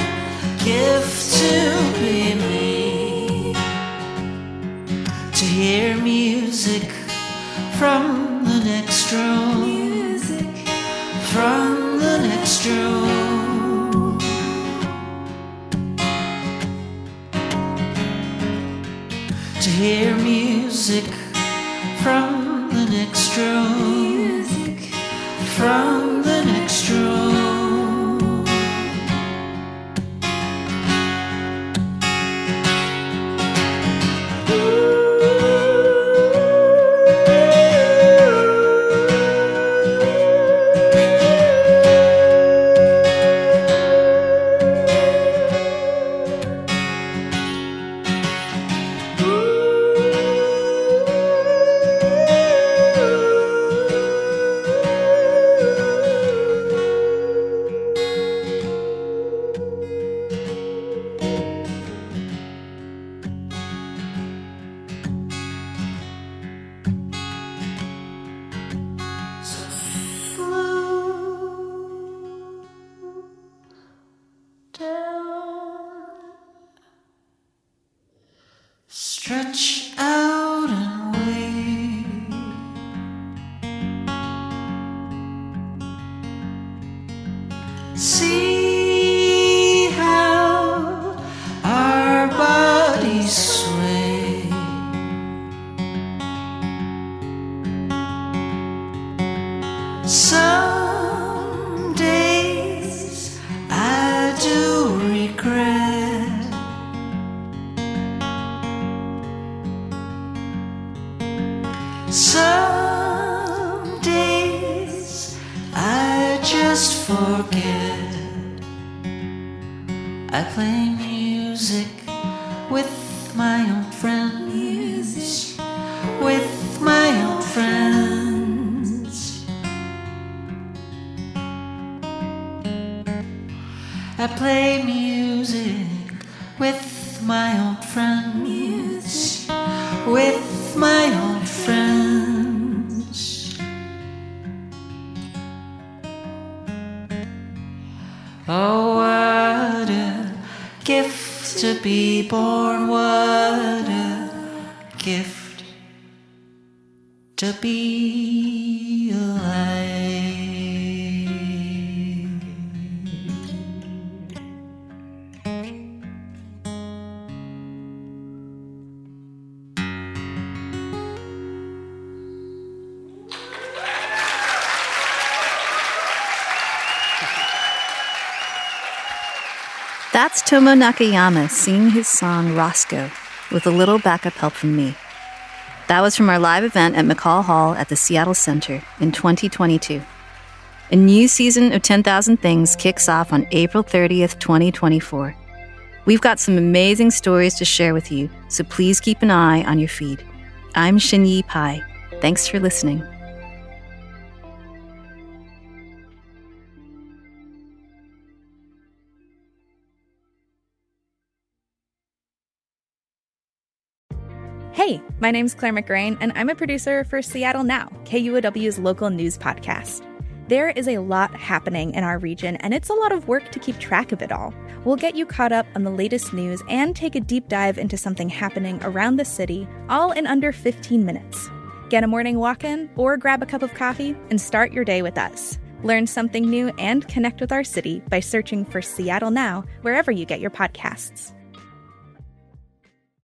gift to be me. To hear music from the next room. Music from the next room. To hear music from the next room. Music from the next room. Stretch out and wait. See how our bodies sway. Some days I do regret. Some days I just forget. I play music with my own friends. With my own friends. I play music with my own friends. With my own friends. Oh, what a gift to be born. What a gift to be alive. That's Tomo Nakayama singing his song Roscoe with a little backup help from me. That was from our live event at McCaw Hall at the Seattle Center in 2022. A new season of 10,000 Things kicks off on April 30th, 2024. We've got some amazing stories to share with you, so please keep an eye on your feed. I'm Shinyi Pai. Thanks for listening. Hey, my name's Claire McGrain, and I'm a producer for Seattle Now, KUOW's local news podcast. There is a lot happening in our region, and it's a lot of work to keep track of it all. We'll get you caught up on the latest news and take a deep dive into something happening around the city, all in under 15 minutes. Get a morning walk in or grab a cup of coffee and start your day with us. Learn something new and connect with our city by searching for Seattle Now wherever you get your podcasts.